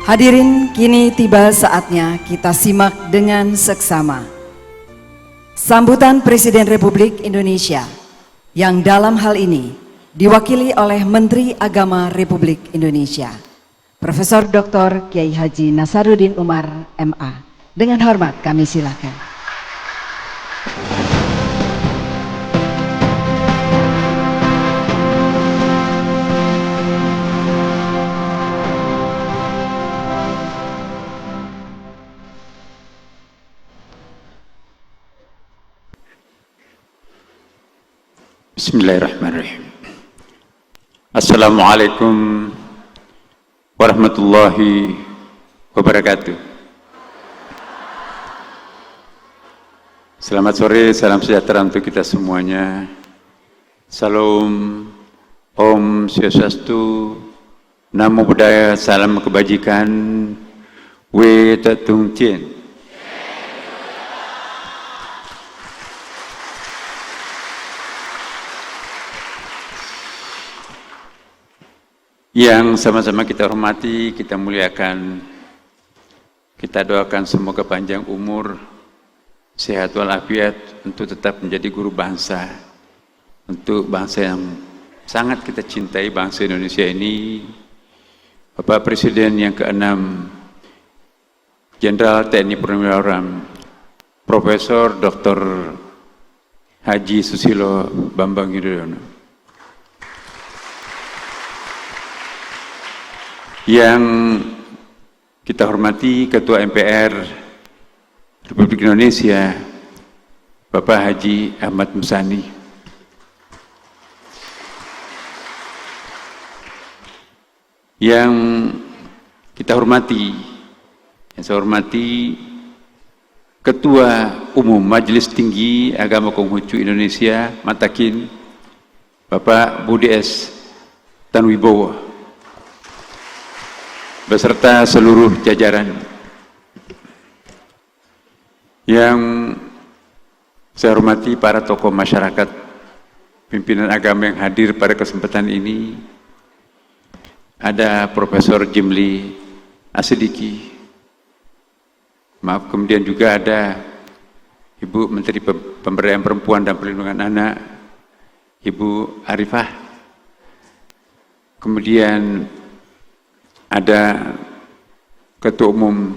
Hadirin, kini tiba saatnya kita simak dengan seksama sambutan Presiden Republik Indonesia yang dalam hal ini diwakili oleh Menteri Agama Republik Indonesia, Profesor Dr. Kiai Haji Nasaruddin Umar, MA. Dengan hormat kami silakan. Bismillahirrahmanirrahim. Assalamualaikum warahmatullahi wabarakatuh. Selamat sore, salam sejahtera untuk kita semuanya. Salam, Om Swastiastu, Namo Buddhaya, salam kebajikan, Weta Tung Tien. Yang sama-sama kita hormati, kita muliakan, kita doakan semoga panjang umur, sehat walafiat untuk tetap menjadi guru bangsa, untuk bangsa yang sangat kita cintai, bangsa Indonesia ini. Bapak Presiden yang ke-6, Jenderal TNI Purnawirawan, Profesor Dr. Haji Susilo Bambang Yudhoyono. Yang kita hormati Ketua MPR Republik Indonesia, Bapak Haji Ahmad Musani. Yang kita hormati, yang saya hormati Ketua Umum Majelis Tinggi Agama Konghucu Indonesia, Matakin, Bapak Budi S. Tanwibowo, beserta seluruh jajaran. Yang saya hormati para tokoh masyarakat, pimpinan agama yang hadir pada kesempatan ini. Ada Profesor Jimli Asidiki, maaf, kemudian juga ada Ibu Menteri Pemberdayaan Perempuan dan Perlindungan Anak, Ibu Arifah. Kemudian ada Ketua Umum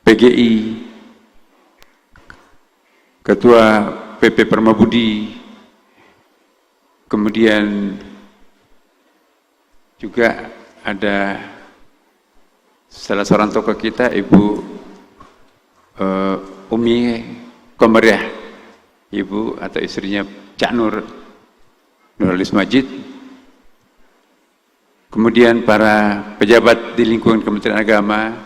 PGI, Ketua PP Permabudi, kemudian juga ada salah seorang tokoh kita, Ibu Umi Komariah, Ibu atau istrinya Cak Nur, Nuralis Majid. Kemudian para pejabat di lingkungan Kementerian Agama,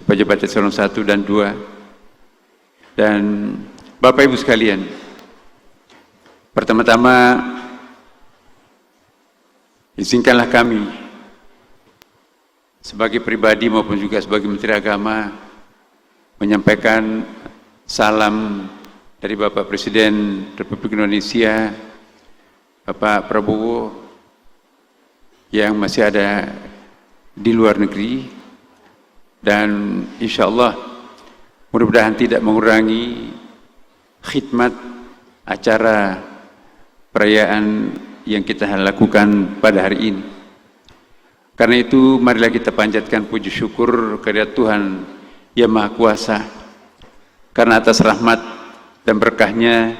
pejabat eselon 1 dan 2, dan Bapak Ibu sekalian, pertama-tama izinkanlah kami sebagai pribadi maupun juga sebagai Menteri Agama menyampaikan salam dari Bapak Presiden Republik Indonesia, Bapak Prabowo, yang masih ada di luar negeri, dan insya Allah mudah-mudahan tidak mengurangi khidmat acara perayaan yang kita lakukan pada hari ini. Karena itu marilah kita panjatkan puji syukur kepada Tuhan Yang Maha Kuasa, karena atas rahmat dan berkahnya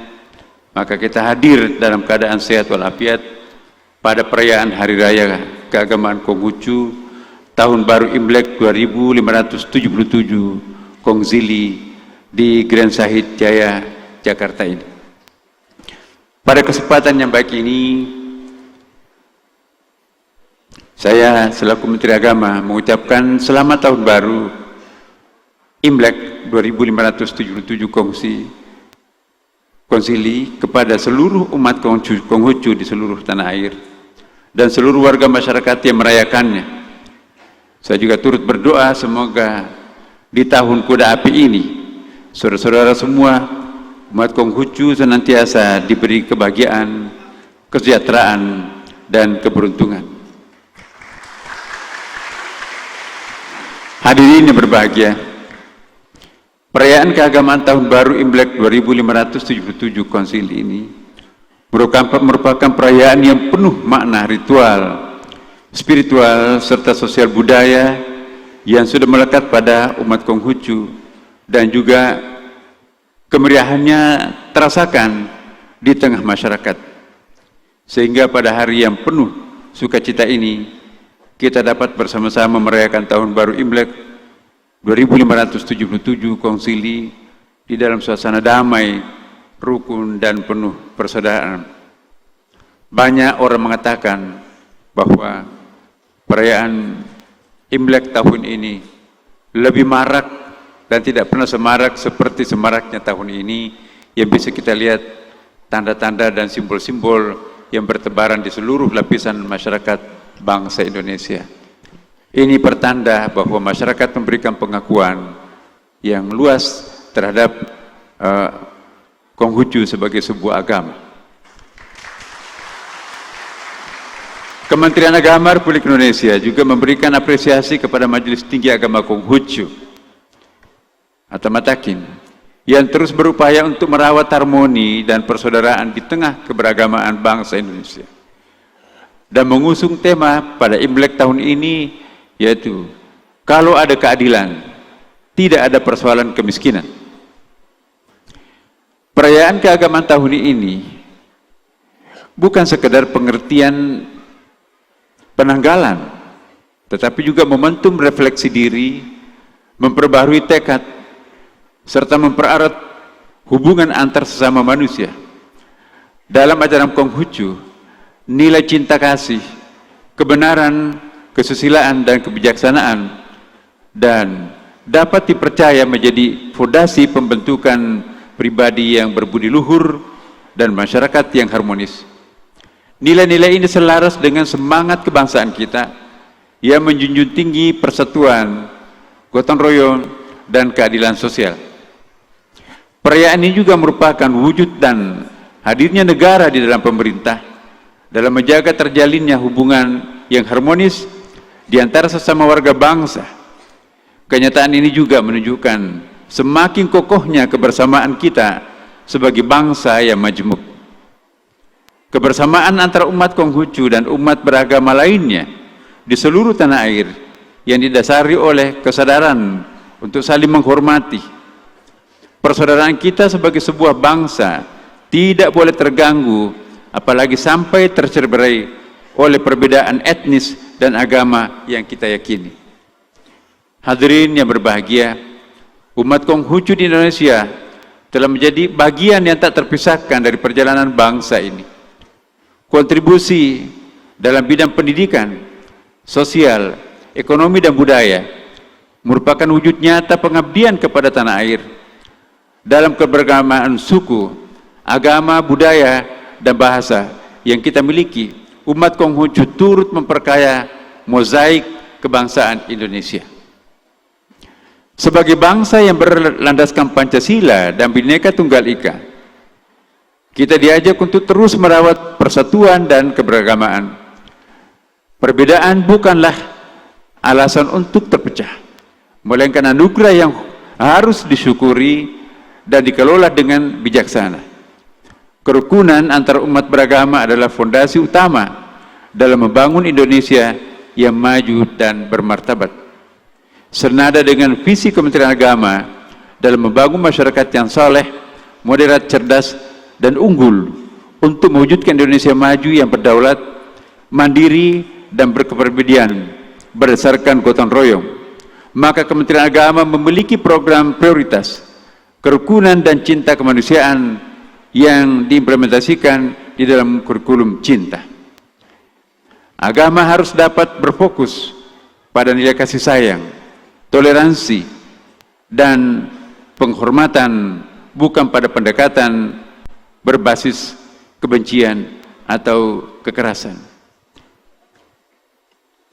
maka kita hadir dalam keadaan sehat walafiat pada perayaan Hari Raya Keagamaan Konghucu Tahun Baru Imlek 2577 Kongzili di Grand Sahid Jaya, Jakarta ini. Pada kesempatan yang baik ini, saya selaku Menteri Agama mengucapkan selamat Tahun Baru Imlek 2577 Kongzili kepada seluruh umat Konghucu di seluruh tanah air dan seluruh warga masyarakat yang merayakannya. Saya juga turut berdoa semoga di tahun kuda api ini saudara-saudara semua umat Konghucu senantiasa diberi kebahagiaan, kesejahteraan, dan keberuntungan. Hadirin yang berbahagia, perayaan keagamaan Tahun Baru Imlek 2577 Konsili ini merupakan perayaan yang penuh makna ritual, spiritual, serta sosial budaya yang sudah melekat pada umat Konghucu, dan juga kemeriahannya terasakan di tengah masyarakat. Sehingga pada hari yang penuh sukacita ini, kita dapat bersama-sama merayakan Tahun Baru Imlek 2577 Konsili di dalam suasana damai, rukun, dan penuh persaudaraan. Banyak orang mengatakan bahwa perayaan Imlek tahun ini lebih marak dan tidak pernah semarak seperti semaraknya tahun ini, yang bisa kita lihat tanda-tanda dan simbol-simbol yang bertebaran di seluruh lapisan masyarakat bangsa Indonesia. Ini pertanda bahwa masyarakat memberikan pengakuan yang luas terhadap Konghucu sebagai sebuah agama. Kementerian Agama Republik Indonesia juga memberikan apresiasi kepada Majelis Tinggi Agama Konghucu atau Matakin yang terus berupaya untuk merawat harmoni dan persaudaraan di tengah keberagamaan bangsa Indonesia, dan mengusung tema pada Imlek tahun ini, yaitu kalau ada keadilan, tidak ada persoalan kemiskinan. Perayaan keagamaan tahun ini bukan sekedar pengertian penanggalan, tetapi juga momentum refleksi diri, memperbaharui tekad, serta mempererat hubungan antar sesama manusia. Dalam ajaran Konghucu, nilai cinta kasih, kebenaran, kesusilaan, dan kebijaksanaan dan dapat dipercaya menjadi fondasi pembentukan pribadi yang berbudi luhur dan masyarakat yang harmonis. Nilai-nilai ini selaras dengan semangat kebangsaan kita yang menjunjung tinggi persatuan, gotong royong, dan keadilan sosial. Perayaan ini juga merupakan wujud dan hadirnya negara di dalam pemerintah dalam menjaga terjalinnya hubungan yang harmonis di antara sesama warga bangsa. Kenyataan ini juga menunjukkan semakin kokohnya kebersamaan kita sebagai bangsa yang majemuk. Kebersamaan antara umat Konghucu dan umat beragama lainnya di seluruh tanah air yang didasari oleh kesadaran untuk saling menghormati. Persaudaraan kita sebagai sebuah bangsa tidak boleh terganggu, apalagi sampai tercerai oleh perbedaan etnis dan agama yang kita yakini. Hadirin yang berbahagia, umat Konghucu di Indonesia telah menjadi bagian yang tak terpisahkan dari perjalanan bangsa ini. Kontribusi dalam bidang pendidikan, sosial, ekonomi, dan budaya merupakan wujud nyata pengabdian kepada tanah air. Dalam keberagamaan suku, agama, budaya, dan bahasa yang kita miliki, umat Konghucu turut memperkaya mozaik kebangsaan Indonesia. Sebagai bangsa yang berlandaskan Pancasila dan Bhinneka Tunggal Ika, kita diajak untuk terus merawat persatuan dan keberagamaan. Perbedaan bukanlah alasan untuk terpecah, melainkan anugerah yang harus disyukuri dan dikelola dengan bijaksana. Kerukunan antar umat beragama adalah fondasi utama dalam membangun Indonesia yang maju dan bermartabat. Senada dengan visi Kementerian Agama dalam membangun masyarakat yang saleh, moderat, cerdas, dan unggul untuk mewujudkan Indonesia maju yang berdaulat, mandiri, dan berkepribadian berdasarkan gotong royong, maka Kementerian Agama memiliki program prioritas kerukunan dan cinta kemanusiaan yang diimplementasikan di dalam kurikulum cinta. Agama harus dapat berfokus pada nilai kasih sayang, toleransi, dan penghormatan, bukan pada pendekatan berbasis kebencian atau kekerasan.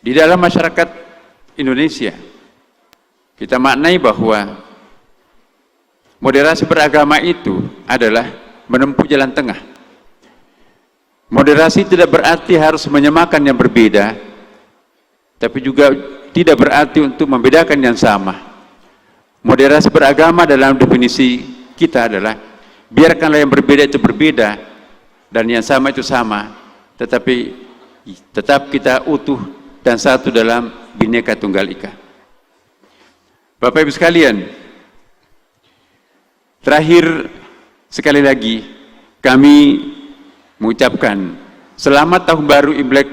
Di dalam masyarakat Indonesia, kita maknai bahwa moderasi beragama itu adalah menempuh jalan tengah. Moderasi tidak berarti harus menyamakan yang berbeda, tapi juga tidak berarti untuk membedakan yang sama. Moderasi beragama dalam definisi kita adalah biarkanlah yang berbeda itu berbeda dan yang sama itu sama, tetapi tetap kita utuh dan satu dalam Bhinneka Tunggal Ika. Bapak Ibu sekalian, terakhir sekali lagi kami mengucapkan selamat tahun baru Imlek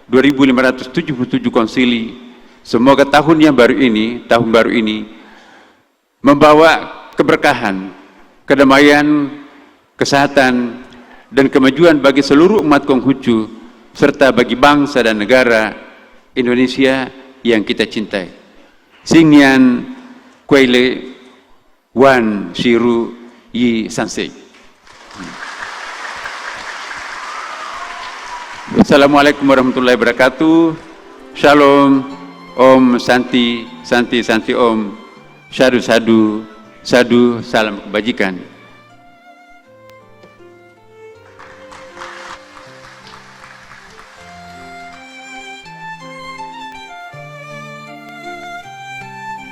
2577 Konsili. Semoga tahun yang baru ini, tahun baru ini membawa keberkahan, kedamaian, kesehatan, dan kemajuan bagi seluruh umat Konghucu serta bagi bangsa dan negara Indonesia yang kita cintai. Singyan Kuele Wan Shiru Yi Sansei. Assalamualaikum warahmatullahi wabarakatuh. Shalom. Om Santi, Santi, Santi Om. Sadu, sadu, sadu, salam kebajikan.